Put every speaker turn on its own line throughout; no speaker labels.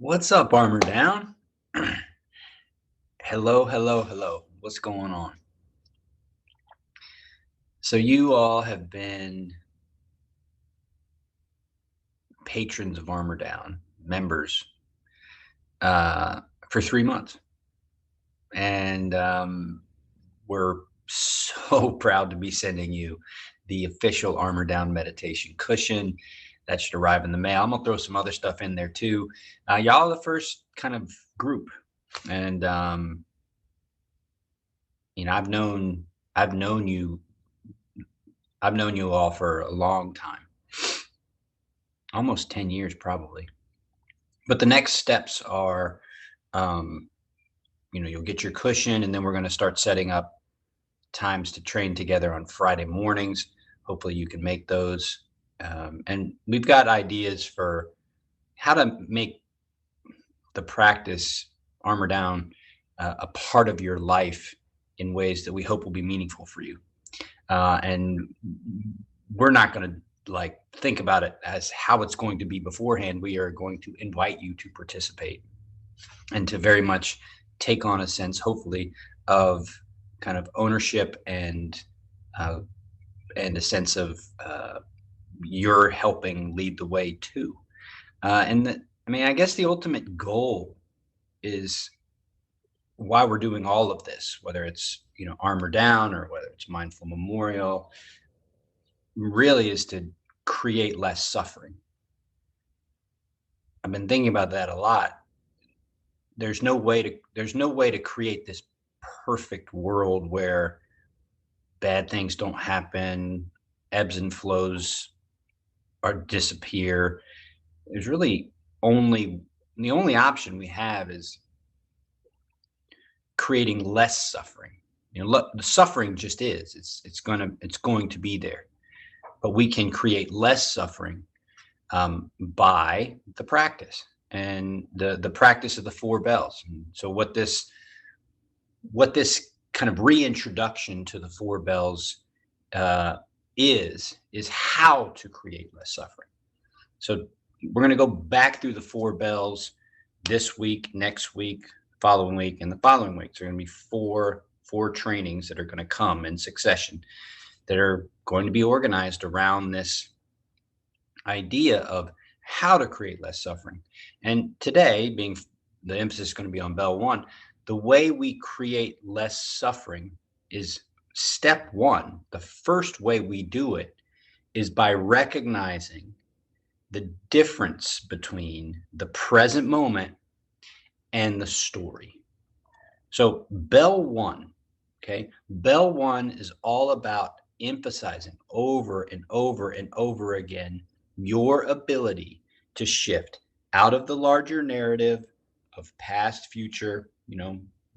What's up, Armor Down? Hello, hello, hello. What's going on? So you all have been patrons of Armor Down, members, uh, for 3 months, and we're so proud to be sending you the official Armor Down meditation cushion. That should arrive in the mail. I'm gonna throw some other stuff in there too. Y'all are the first kind of group, and you know, I've known you I've known you all for a long time, almost 10 years probably. But the next steps are, um, you'll get your cushion, and then we're going to start setting up times to train together on Friday mornings. Hopefully, you can make those. And we've got ideas for how to make the practice Armor Down a part of your life in ways that we hope will be meaningful for you. And we're not going to think about it as how it's going to be beforehand. We are going to invite you to participate and to very much take on a sense, hopefully, of kind of ownership uh, and a sense of you're helping lead the way too. I guess the ultimate goal is why we're doing all of this, whether it's Armor Down or whether it's Mindful Memorial, really is to create less suffering. I've been thinking about that a lot. There's no way to create this perfect world where bad things don't happen, ebbs and flows or disappear. There's really only the only option we have is creating less suffering. The suffering just is. It's going to be there, but we can create less suffering by the practice and the practice of the four bells. And so what this kind of reintroduction to the four bells is how to create less suffering. So we're going to go back through the four bells this week, next week, following week, and the following week. So there are going to be four trainings that are going to come in succession that are going to be organized around this idea of how to create less suffering. And today, being the emphasis is going to be on bell one, the way we create less suffering is step one. The first way we do it is by recognizing the difference between the present moment and the story. So bell one, okay? Bell one is all about emphasizing over and over and over again your ability to shift out of the larger narrative of past, future.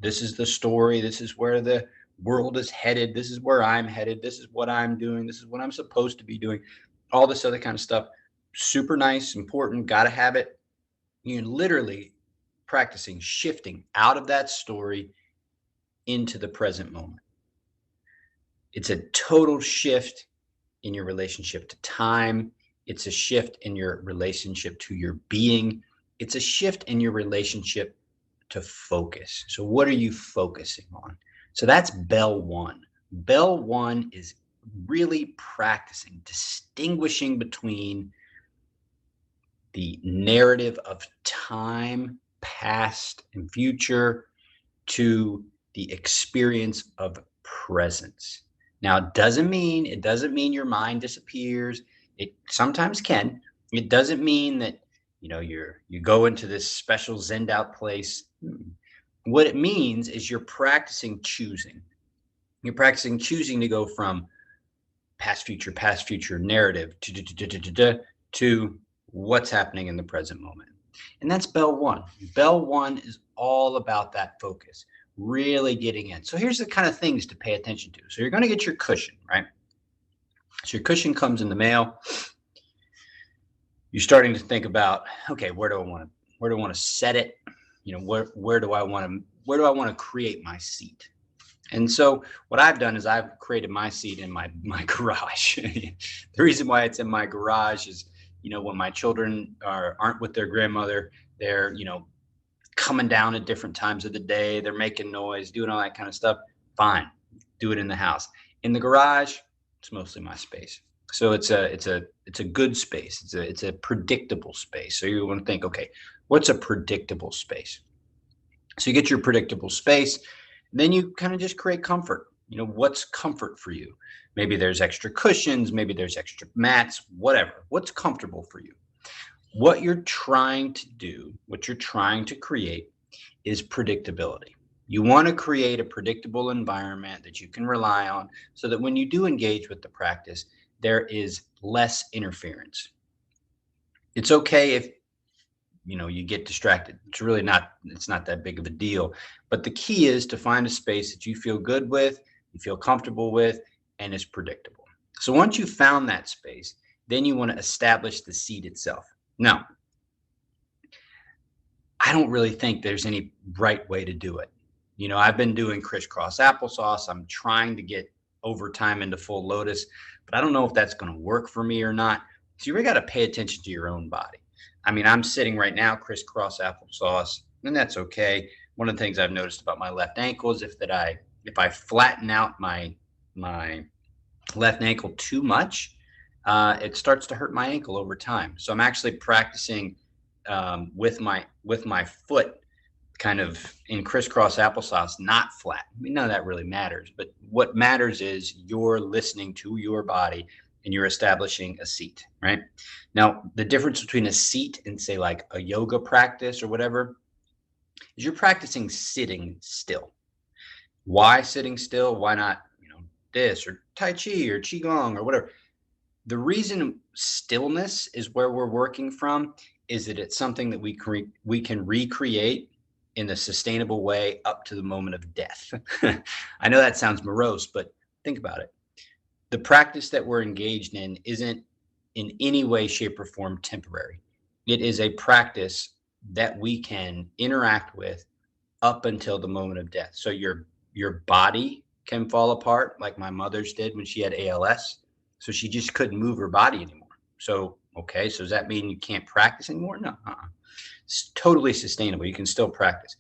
This is the story. This is where the world is headed. This is where I'm headed. This is what I'm doing. This is what I'm supposed to be doing. All this other kind of stuff. Super nice, important, got to have it. You're literally practicing shifting out of that story into the present moment. It's a total shift in your relationship to time. It's a shift in your relationship to your being. It's a shift in your relationship to focus. So what are you focusing on? So that's bell one. Bell one is really practicing distinguishing between the narrative of time, past and future, to the experience of presence. Now, it doesn't mean your mind disappears. It sometimes can. It doesn't mean that you go into this special zenned out place. What it means is you're practicing choosing. You're practicing choosing to go from past future narrative to what's happening in the present moment. And that's bell one. Bell one is all about that focus, really getting in. So here's the kind of things to pay attention to. So you're going to get your cushion, right? So your cushion comes in the mail. You're starting to think about, okay, where do I want to set it? Where do I want to create my seat? And so what I've done is I've created my seat in my garage. The reason why it's in my garage is, when my children aren't with their grandmother, they're, coming down at different times of the day. They're making noise, doing all that kind of stuff. Fine. Do it in the house. In the garage, it's mostly my space. So it's a good space. It's a predictable space. So you want to think, okay, what's a predictable space? So you get your predictable space, then you kind of just create comfort. What's comfort for you? Maybe there's extra cushions, maybe there's extra mats, whatever. What's comfortable for you? What you're trying to do, what you're trying to create is predictability. You want to create a predictable environment that you can rely on so that when you do engage with the practice, there is less interference. It's okay if you get distracted. It's not that big of a deal. But the key is to find a space that you feel good with, you feel comfortable with, and is predictable. So once you've found that space, then you want to establish the seat itself. Now, I don't really think there's any right way to do it. I've been doing crisscross applesauce. I'm trying to get overtime into full lotus, but I don't know if that's going to work for me or not. So you really got to pay attention to your own body. I mean, I'm sitting right now, crisscross applesauce, and that's okay. One of the things I've noticed about my left ankle is if I flatten out my left ankle too much, it starts to hurt my ankle over time. So I'm actually practicing with my foot kind of in crisscross applesauce, not flat. I mean, none of that really matters. But what matters is you're listening to your body and you're establishing a seat, right? Now, the difference between a seat and say like a yoga practice or whatever is you're practicing sitting still. Why sitting still? Why not, this or Tai Chi or Qigong or whatever? The reason stillness is where we're working from is that it's something that we can recreate in a sustainable way up to the moment of death. I know that sounds morose, but think about it. The practice that we're engaged in isn't in any way, shape, or form temporary. It is a practice that we can interact with up until the moment of death. So your body can fall apart like my mother's did when she had ALS. So she just couldn't move her body anymore. So, okay, so does that mean you can't practice anymore? No, It's totally sustainable. You can still practice.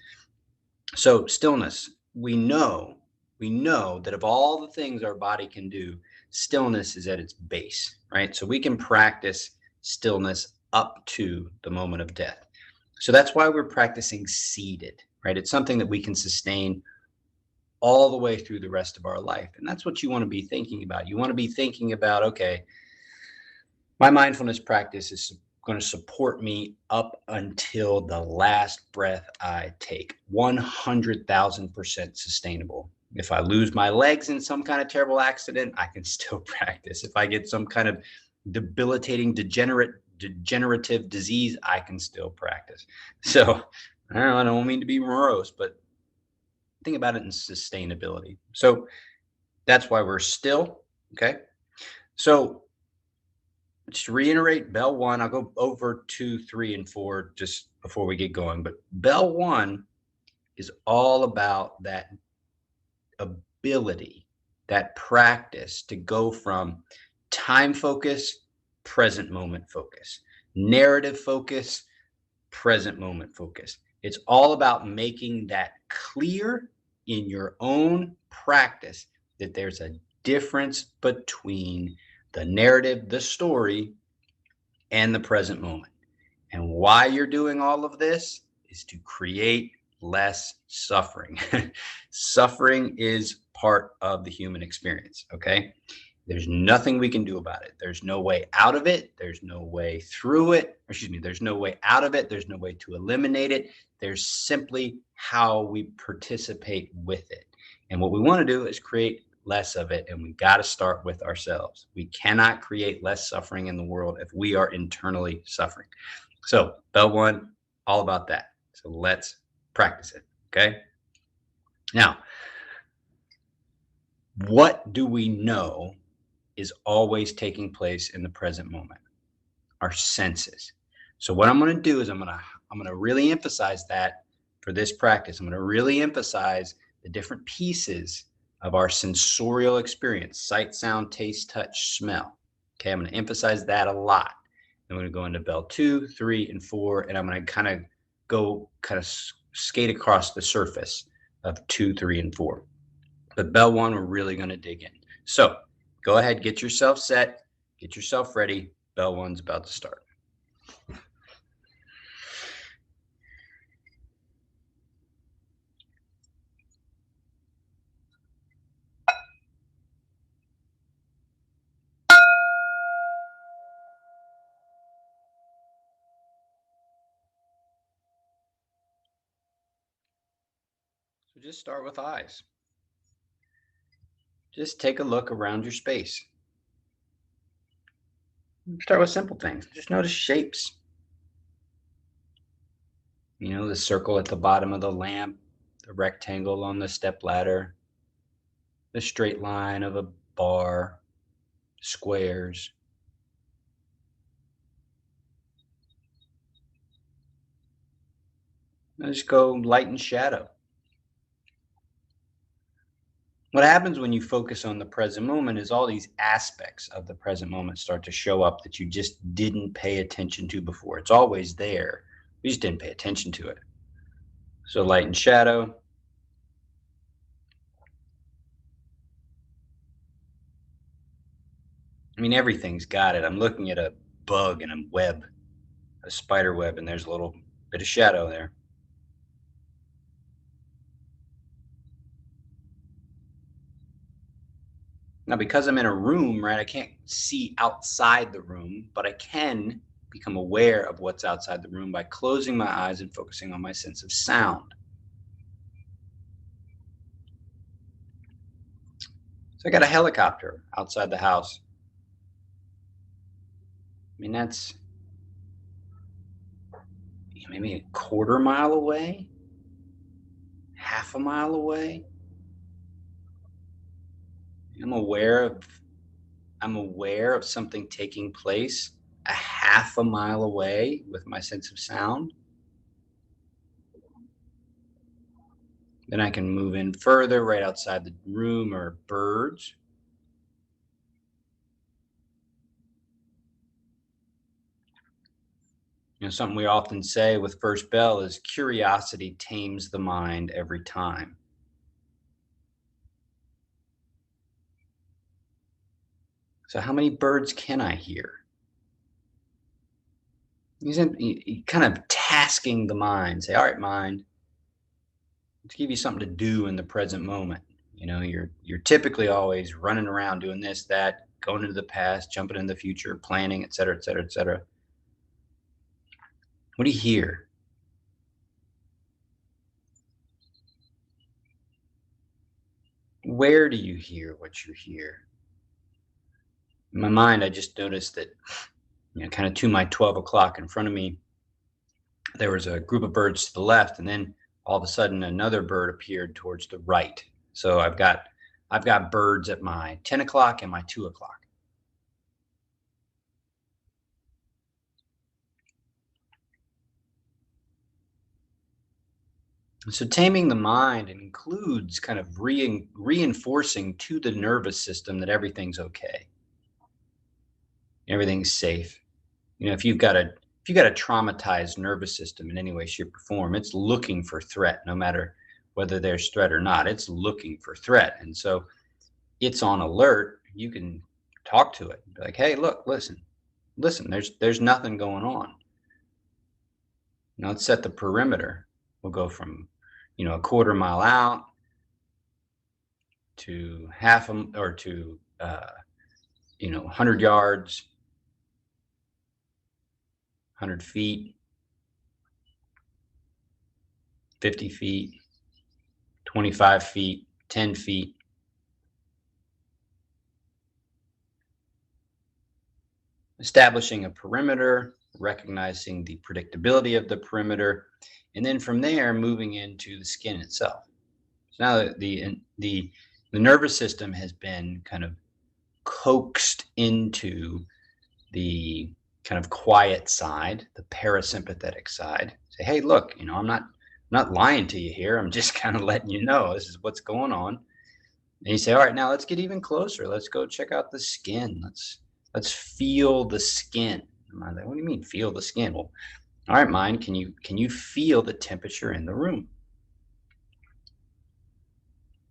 So stillness, we know that of all the things our body can do, stillness is at its base, right? So we can practice stillness up to the moment of death. So that's why we're practicing seated, right? It's something that we can sustain all the way through the rest of our life. And that's what you want to be thinking about. You want to be thinking about, okay, my mindfulness practice is going to support me up until the last breath I take. 100,000% sustainable. If I lose my legs in some kind of terrible accident, I can still practice. If I get some kind of debilitating degenerative disease, I can still practice. So I don't mean to be morose, but think about it in sustainability. So that's why we're still, okay? So just to reiterate, bell one, I'll go over 2, 3, and 4 just before we get going. But bell one is all about that ability, that practice to go from time focus, present moment focus, narrative focus, present moment focus. It's all about making that clear in your own practice that there's a difference between the narrative, the story, and the present moment. And why you're doing all of this is to create less suffering. Suffering is part of the human experience, okay? There's nothing we can do about it. There's no way out of it. There's no way through it. There's no way out of it. There's no way to eliminate it. There's simply how we participate with it. And what we want to do is create less of it. And we got to start with ourselves. We cannot create less suffering in the world if we are internally suffering. So bell one, all about that. So let's practice it. Okay. Now, what do we know is always taking place in the present moment? Our senses. So what I'm going to do is I'm going to really emphasize that for this practice. I'm going to really emphasize the different pieces of our sensorial experience: sight, sound, taste, touch, smell. Okay, I'm going to emphasize that a lot. I'm going to go into bell 2, 3, and 4, and I'm going to kind of go kind of skate across the surface of 2, 3, and 4. But bell 1, we're really going to dig in. So go ahead, get yourself set, get yourself ready. Bell 1's about to start. So just start with eyes. Just take a look around your space. Start with simple things. Just notice shapes. The circle at the bottom of the lamp, the rectangle on the step ladder, the straight line of a bar, squares. Now just go light and shadow. What happens when you focus on the present moment is all these aspects of the present moment start to show up that you just didn't pay attention to before. It's always there. You just didn't pay attention to it. So light and shadow. Everything's got it. I'm looking at a bug and a web, a spider web, and there's a little bit of shadow there. Now, because I'm in a room, right, I can't see outside the room, but I can become aware of what's outside the room by closing my eyes and focusing on my sense of sound. So I got a helicopter outside the house. That's maybe a quarter mile away, half a mile away. I'm aware of something taking place a half a mile away with my sense of sound. Then I can move in further right outside the room or birds. Something we often say with first bell is curiosity tames the mind every time. So how many birds can I hear? You kind of tasking the mind. Say, all right, mind, let's give you something to do in the present moment. You're typically always running around doing this, that, going into the past, jumping into the future, planning, et cetera, et cetera, et cetera. What do you hear? Where do you hear what you hear? In my mind, I just noticed that, kind of to my 12 o'clock in front of me, there was a group of birds to the left, and then all of a sudden another bird appeared towards the right. So I've got birds at my 10 o'clock and my 2 o'clock. So taming the mind includes kind of reinforcing to the nervous system that everything's okay. Everything's safe. If you've got a traumatized nervous system in any way, shape, or form, it's looking for threat, no matter whether there's threat or not. It's looking for threat. And so it's on alert. You can talk to it. Be like, hey, look, listen, there's nothing going on. Let's set the perimeter. We'll go from, a quarter mile out to or to, 100 yards, 100 feet, 50 feet, 25 feet, 10 feet. Establishing a perimeter, recognizing the predictability of the perimeter, and then from there moving into the skin itself. So now the nervous system has been kind of coaxed into the kind of quiet side, the parasympathetic side. Say, hey, look, I'm not lying to you here. I'm just kind of letting you know this is what's going on. And you say, all right, now let's get even closer. Let's go check out the skin. Let's feel the skin. I'm like, what do you mean feel the skin? Well, All right, mind, can you feel the temperature in the room?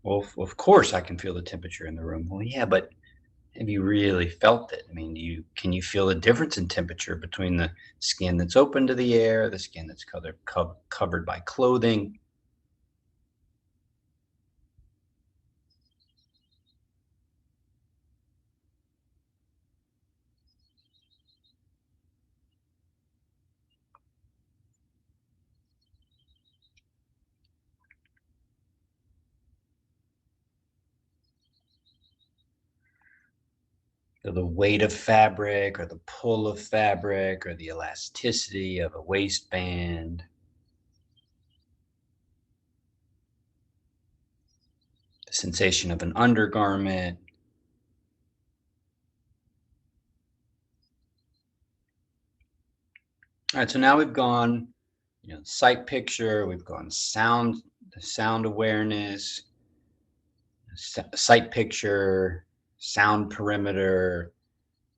Well, of course I can feel the temperature in the room. Well, yeah, but have you really felt it? I mean, can you feel the difference in temperature between the skin that's open to the air, the skin that's covered by clothing? So the weight of fabric or the pull of fabric or the elasticity of a waistband, the sensation of an undergarment. All right, so now we've gone, sight picture, we've gone sound, the sound awareness, sight picture, sound perimeter,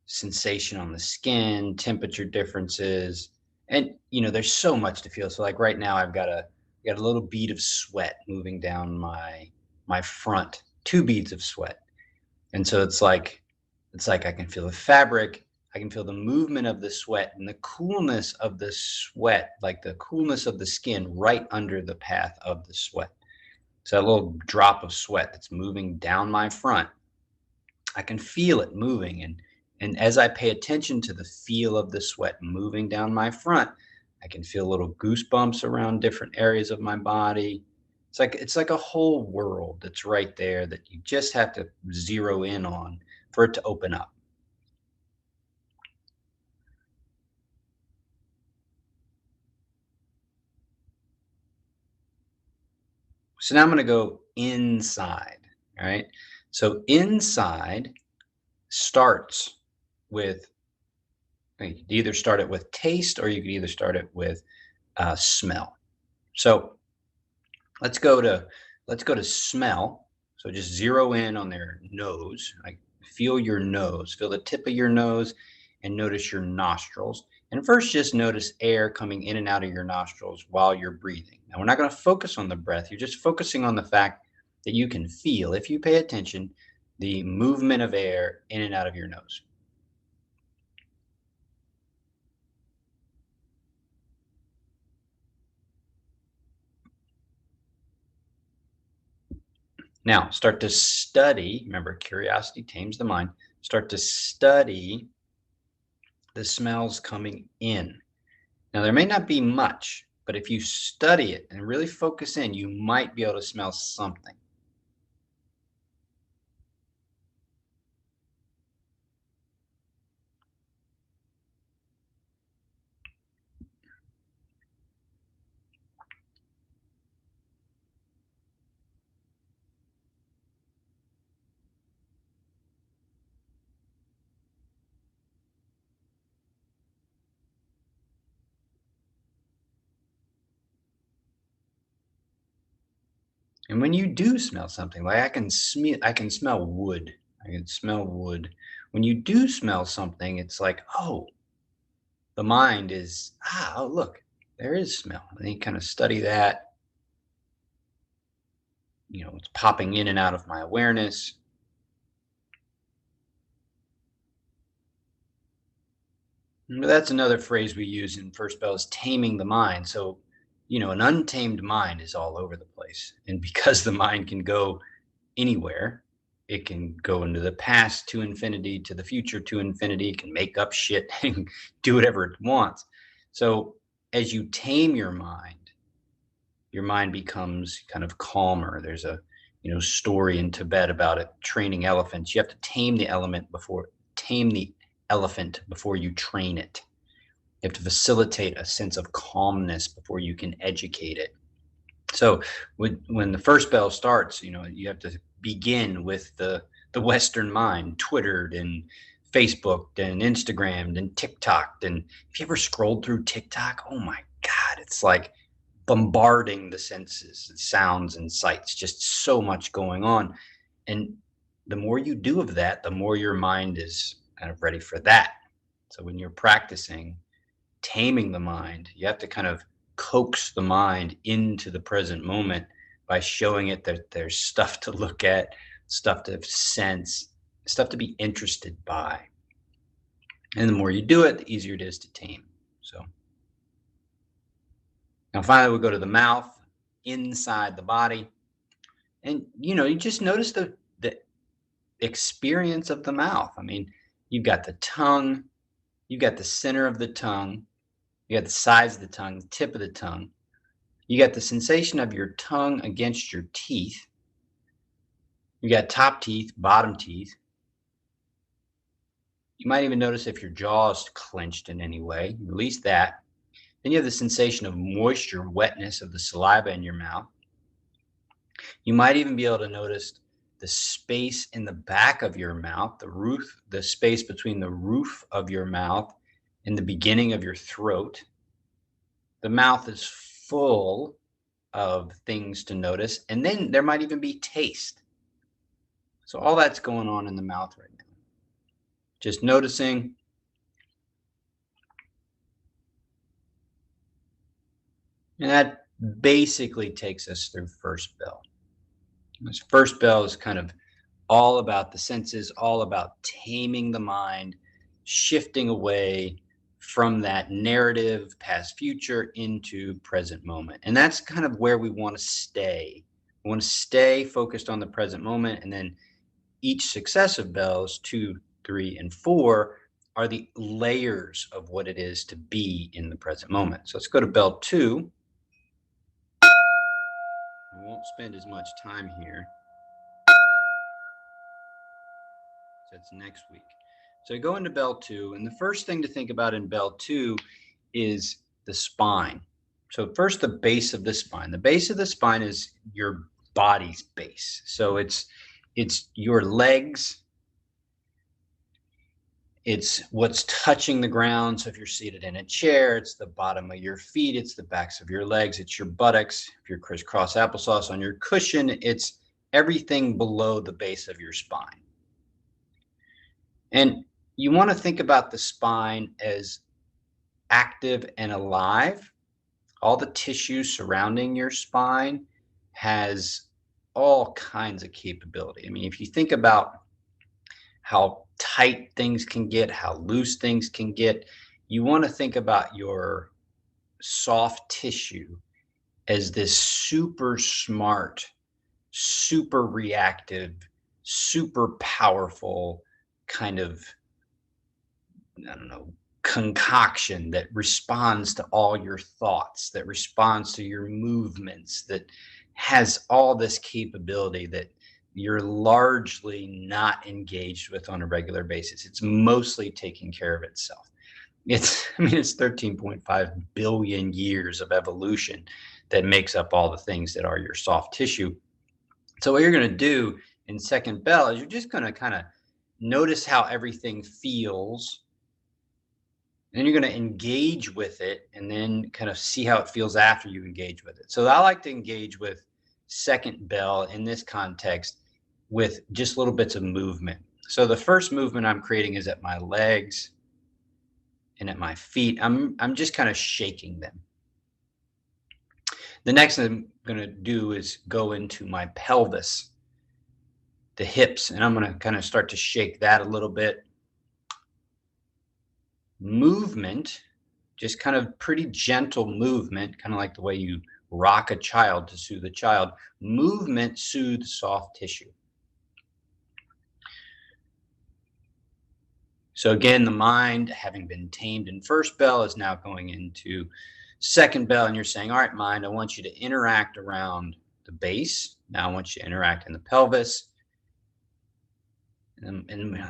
sensation on the skin, temperature differences. And there's so much to feel. So like right now I've got a little bead of sweat moving down my front, two beads of sweat. And so it's like I can feel the fabric, I can feel the movement of the sweat and the coolness of the sweat, like the coolness of the skin right under the path of the sweat. So a little drop of sweat that's moving down my front, I can feel it moving, and as I pay attention to the feel of the sweat moving down my front, I can feel little goosebumps around different areas of my body. It's like a whole world that's right there that you just have to zero in on for it to open up. So now I'm going to go inside. All right. So inside starts with, you could either start it with taste or you could either start it with smell. So let's go to let's go to smell. So just zero in on their nose. Like feel your nose, feel the tip of your nose, and notice your nostrils. And first, just notice air coming in and out of your nostrils while you're breathing. Now, we're not going to focus on the breath. You're just focusing on the fact that you can feel, if you pay attention, the movement of air in and out of your nose. Now, start to study. Remember, curiosity tames the mind. Start to study the smells coming in. Now, there may not be much, but if you study it and really focus in, you might be able to smell something. And when you do smell something, like I can smell wood. I can smell wood. When you do smell something, it's like, oh, the mind is, oh, look, there is smell. And you kind of study that, it's popping in and out of my awareness. That's another phrase we use in First Bell is taming the mind. So, an untamed mind is all over the place. And because the mind can go anywhere, it can go into the past to infinity, to the future to infinity, it can make up shit and do whatever it wants. So, as you tame your mind becomes kind of calmer. There's a story in Tibet about it training elephants. You have to tame the elephant before you train it. You have to facilitate a sense of calmness before you can educate it. So when the first bell starts, you have to begin with the Western mind, Twittered and Facebooked and Instagrammed and TikToked. And if you ever scrolled through TikTok, oh my God, it's like bombarding the senses, sounds and sights, just so much going on. And the more you do of that, the more your mind is kind of ready for that. So when you're practicing, taming the mind. You have to kind of coax the mind into the present moment by showing it that there's stuff to look at, stuff to sense, stuff to be interested by. And the more you do it, the easier it is to tame. So now finally we'll go to the mouth, inside the body. And you just notice the experience of the mouth. I mean, you've got the tongue, you've got the center of the tongue, you got the sides of the tongue, the tip of the tongue. You got the sensation of your tongue against your teeth. You got top teeth, bottom teeth. You might even notice if your jaw is clenched in any way. Release that. Then you have the sensation of moisture, wetness of the saliva in your mouth. You might even be able to notice the space in the back of your mouth, the space between the roof of your mouth and the beginning of your throat. The mouth is full of things to notice, and then there might even be taste. So all that's going on in the mouth right now. Just noticing. And that basically takes us through first bell. This first bell is kind of all about the senses, all about taming the mind, shifting away from that narrative, past, future, into present moment. And that's kind of where we want to stay. We want to stay focused on the present moment. And then each successive bells, 2, 3, and 4, are the layers of what it is to be in the present moment. So let's go to bell 2. We won't spend as much time here. That's next week. So I go into bell 2, and the first thing to think about in bell 2 is the spine. So first, the base of the spine. The base of the spine is your body's base. So it's your legs. It's what's touching the ground. So if you're seated in a chair, it's the bottom of your feet. It's the backs of your legs. It's your buttocks. If you're crisscross applesauce on your cushion, it's everything below the base of your spine. And you want to think about the spine as active and alive. All the tissue surrounding your spine has all kinds of capability. I mean, if you think about how tight things can get, how loose things can get, you want to think about your soft tissue as this super smart, super reactive, super powerful kind of, concoction that responds to all your thoughts, that responds to your movements, that has all this capability that you're largely not engaged with on a regular basis. It's mostly taking care of itself. It's 13.5 billion years of evolution that makes up all the things that are your soft tissue. So what you're going to do in second bell is you're just going to kind of notice how everything feels. And then you're going to engage with it and then kind of see how it feels after you engage with it. So I like to engage with second bell in this context with just little bits of movement. So the first movement I'm creating is at my legs and at my feet. I'm just kind of shaking them. The next thing I'm going to do is go into my pelvis, the hips, and I'm going to kind of start to shake that a little bit. Movement, just kind of pretty gentle movement, kind of like the way you rock a child to soothe a child. Movement soothes soft tissue. So again, the mind, having been tamed in first bell, is now going into second bell, and you're saying, all right, mind, I want you to interact around the base. Now I want you to interact in the pelvis. And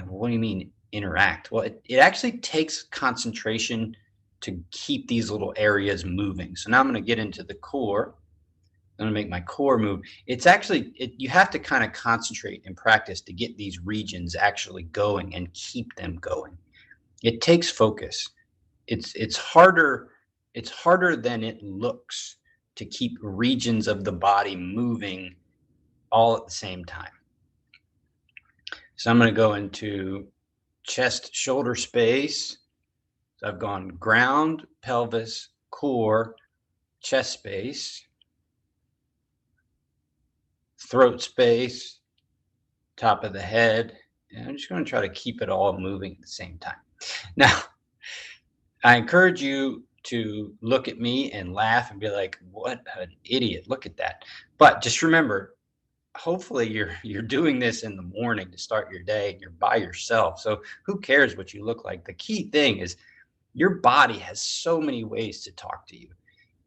what do you mean interact? Well, it actually takes concentration to keep these little areas moving. So now I'm going to get into the core. I'm going to make my core move. It's actually, you have to kind of concentrate and practice to get these regions actually going and keep them going. It takes focus. It's harder than it looks to keep regions of the body moving all at the same time. So I'm going to go into chest shoulder space, So I've gone ground, pelvis, core, chest space, throat space, top of the head. And I'm just going to try to keep it all moving at the same time. Now, I encourage you to look at me and laugh and be like, "What an idiot. Look at that." But just remember, hopefully you're doing this in the morning to start your day and you're by yourself. So who cares what you look like? The key thing is your body has so many ways to talk to you.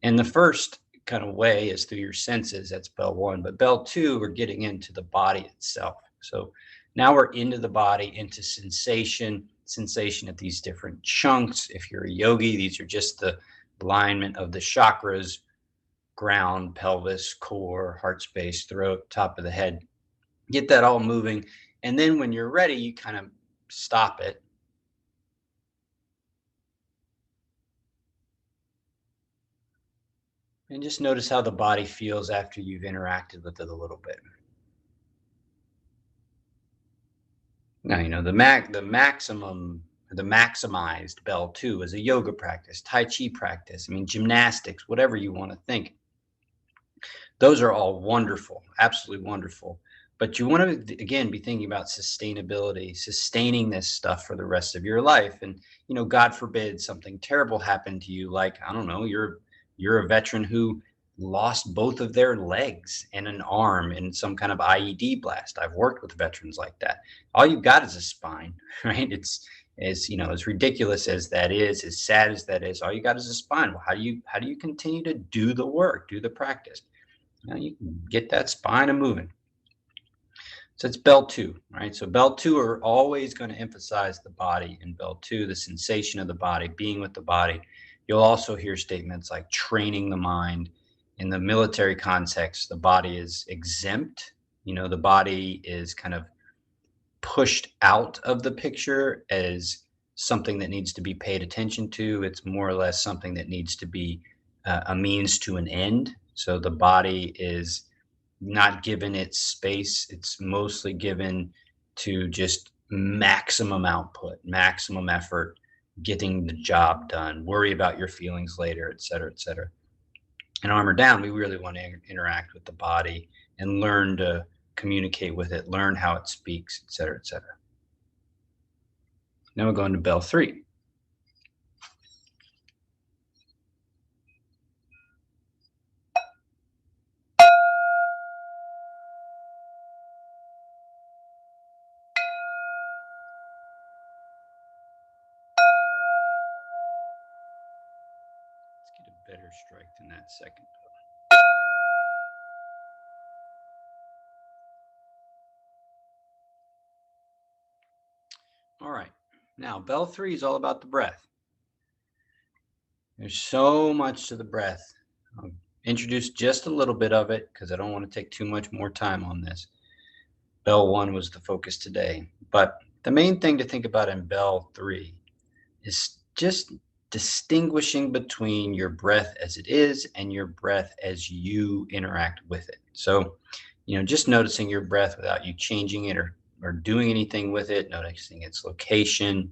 And the first kind of way is through your senses. That's bell one. But bell two, we're getting into the body itself. So now we're into the body, into sensation at these different chunks. If you're a yogi, these are just the alignment of the chakras: ground, pelvis, core, heart space, throat, top of the head. Get that all moving. And then when you're ready, you kind of stop it. And just notice how the body feels after you've interacted with it a little bit. Now, the maximized bell two is a yoga practice, Tai Chi practice, I mean, gymnastics, whatever you want to think. Those are all wonderful, absolutely wonderful. But you want to, again, be thinking about sustainability, sustaining this stuff for the rest of your life. And, God forbid something terrible happened to you, like, I don't know, you're a veteran who lost both of their legs and an arm in some kind of IED blast. I've worked with veterans like that. All you've got is a spine, right? As ridiculous as that is, as sad as that is, all you got is a spine. Well, how do you continue to do the work, do the practice? You can get that spine a moving. So it's bell two, right? So bell two are always going to emphasize the body in bell two, the sensation of the body, being with the body. You'll also hear statements like training the mind. In the military context, the body is exempt. The body is kind of pushed out of the picture as something that needs to be paid attention to. It's more or less something that needs to be a means to an end. So the body is not given its space. It's mostly given to just maximum output, maximum effort, getting the job done, worry about your feelings later, et cetera, et cetera. And Armor Down, we really want to interact with the body and learn to communicate with it, learn how it speaks, et cetera, et cetera. Now we're going to bell three. Let's get a better strike than that second bell. All right. Now, bell three is all about the breath. There's so much to the breath. I'll introduce just a little bit of it because I don't want to take too much more time on this. Bell one was the focus today. But the main thing to think about in bell three is just distinguishing between your breath as it is and your breath as you interact with it. So, just noticing your breath without you changing it or doing anything with it, noticing its location.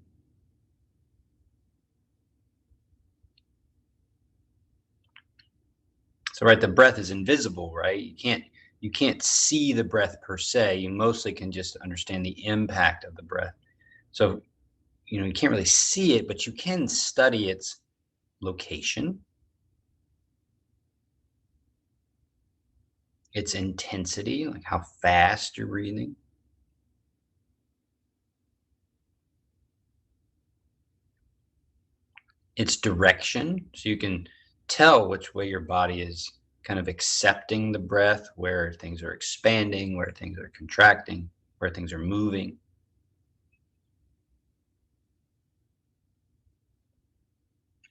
So, right, the breath is invisible, right? You can't see the breath per se. You mostly can just understand the impact of the breath. So, you can't really see it, but you can study its location, its intensity, like how fast you're breathing, its direction. So you can tell which way your body is kind of accepting the breath, where things are expanding, where things are contracting, where things are moving.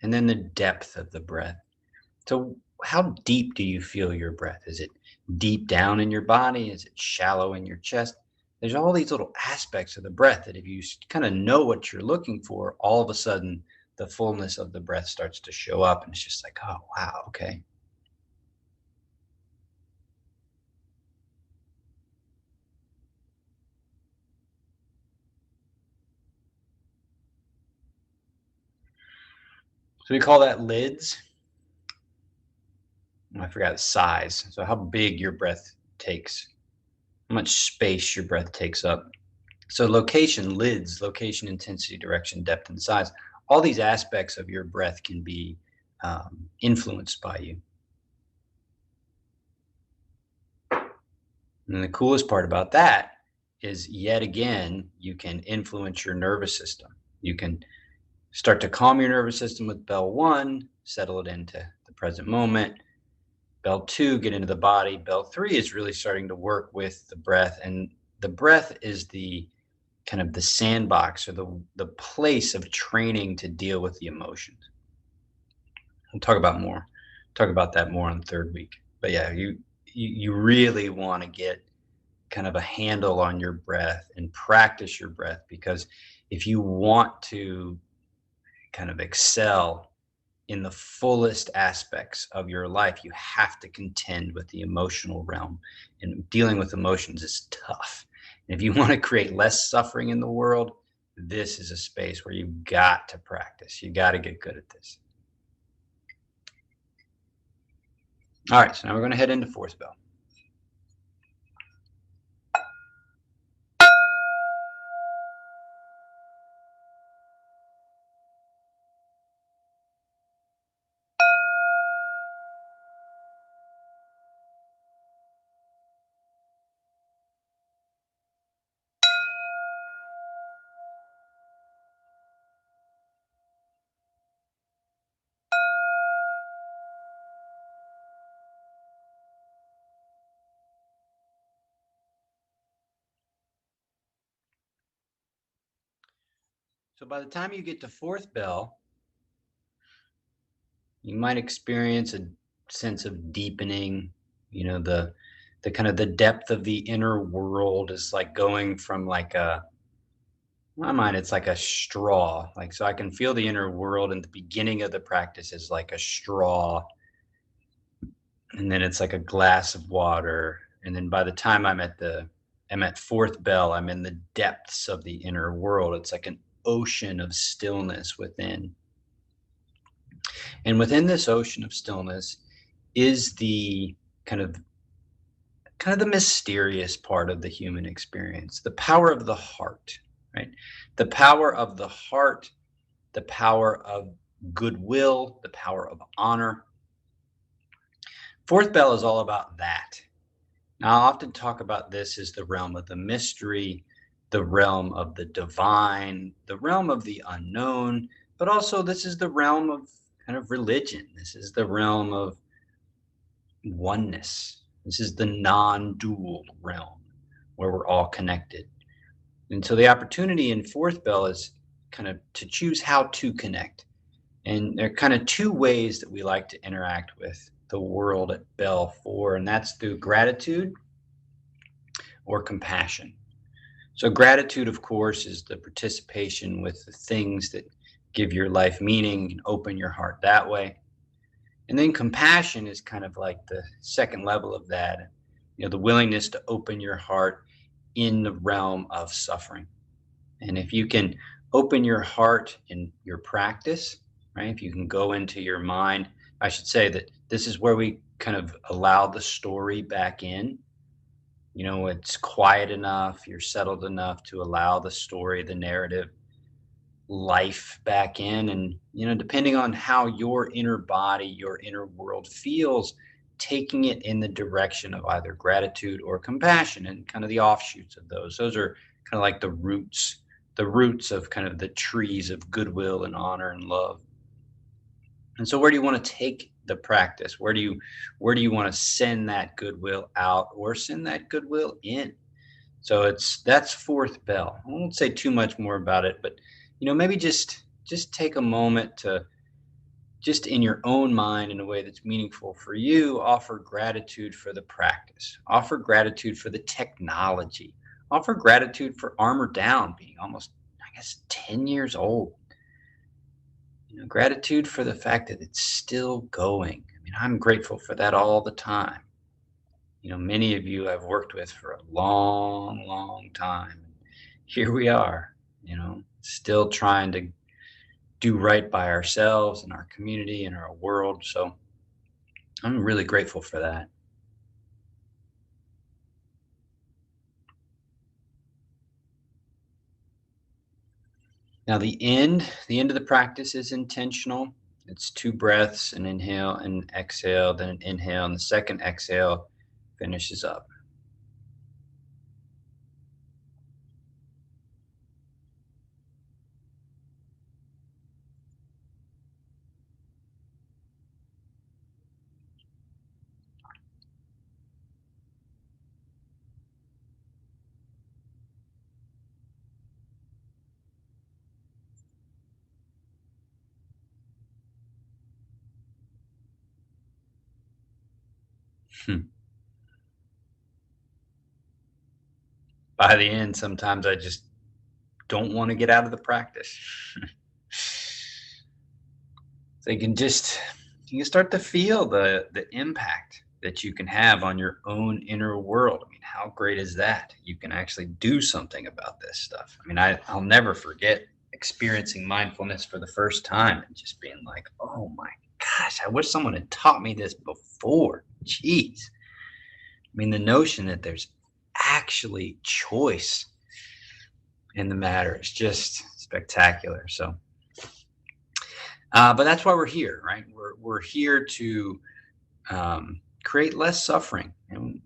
And then the depth of the breath. So, how deep do you feel your breath? Is it deep down in your body? Is it shallow in your chest? There's all these little aspects of the breath that if you kind of know what you're looking for, all of a sudden the fullness of the breath starts to show up. And it's just like, oh, wow, okay. So we call that lids. I forgot the size. So how big your breath takes, how much space your breath takes up. So location, lids, location, intensity, direction, depth, and size. All these aspects of your breath can be influenced by you. And the coolest part about that is, yet again, you can influence your nervous system. You can start to calm your nervous system with bell one, settle it into the present moment. Bell two, get into the body. Bell three is really starting to work with the breath. And the breath is the kind of the sandbox, or the place of training to deal with the emotions. We'll talk about that more on the third week. But yeah, you really want to get kind of a handle on your breath and practice your breath, because if you want to kind of excel in the fullest aspects of your life, you have to contend with the emotional realm. And dealing with emotions is tough. And if you want to create less suffering in the world, this is a space where you've got to practice. You got to get good at this. All right, so now we're going to head into fourth bell. So by the time you get to fourth bell, you might experience a sense of deepening. The kind of the depth of the inner world is like going from like a, in my mind, it's like a straw. Like, so I can feel the inner world in the beginning of the practice is like a straw, and then it's like a glass of water. And then by the time I'm at fourth bell, I'm in the depths of the inner world. It's like an ocean of stillness within. And within this ocean of stillness is the kind of the mysterious part of the human experience, the power of the heart, right? The power of the heart, the power of goodwill, the power of honor. Fourth bell is all about that. Now, I often talk about this as the realm of the mystery, the realm of the divine, the realm of the unknown, but also this is the realm of kind of religion. This is the realm of oneness. This is the non-dual realm where we're all connected. And so the opportunity in fourth bell is kind of to choose how to connect. And there are kind of two ways that we like to interact with the world at bell four, and that's through gratitude or compassion. So gratitude, of course, is the participation with the things that give your life meaning and open your heart that way. And then compassion is kind of like the second level of that, the willingness to open your heart in the realm of suffering. And if you can open your heart in your practice, right? If you can go into your mind, I should say that this is where we kind of allow the story back in. It's quiet enough, you're settled enough to allow the story, the narrative, life back in. And depending on how your inner body, your inner world feels, taking it in the direction of either gratitude or compassion, and kind of the offshoots of those are kind of like the roots of kind of the trees of goodwill and honor and love. And so where do you want to take the practice? Where do you want to send that goodwill out or send that goodwill in? So that's fourth bell. I won't say too much more about it, but maybe just take a moment to, just in your own mind, in a way that's meaningful for you, offer gratitude for the practice, offer gratitude for the technology, offer gratitude for Armor Down being almost, I guess, 10 years old. Gratitude for the fact that it's still going. I mean, I'm grateful for that all the time. Many of you I've worked with for a long, long time. Here we are, still trying to do right by ourselves and our community and our world. So I'm really grateful for that. Now the end of the practice is intentional. It's 2 breaths, an inhale and exhale, then an inhale, and the second exhale finishes up. Hmm. By the end, sometimes I just don't want to get out of the practice. So you can start to feel the impact that you can have on your own inner world. I mean, how great is that? You can actually do something about this stuff. I mean, I'll never forget experiencing mindfulness for the first time and just being like, oh my gosh, I wish someone had taught me this before. Jeez. I mean, the notion that there's actually choice in the matter is just spectacular. So but that's why we're here, right? We're here to create less suffering, and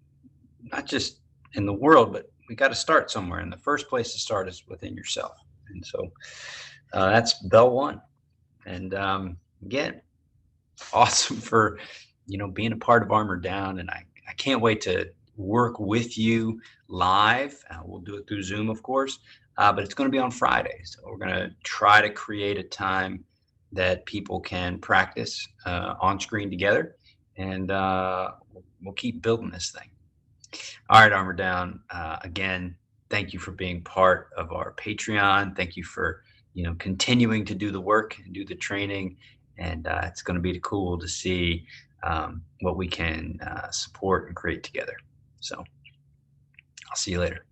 not just in the world, but we got to start somewhere. And the first place to start is within yourself. And so that's bell one. And again, awesome for being a part of Armor Down, and I can't wait to work with you live. We'll do it through Zoom, of course, but it's going to be on Fridays. So we're going to try to create a time that people can practice on screen together, and we'll keep building this thing. All right, Armor Down. Again, thank you for being part of our Patreon. Thank you for continuing to do the work and do the training, and it's going to be cool to see what we can support and create together. So I'll see you later.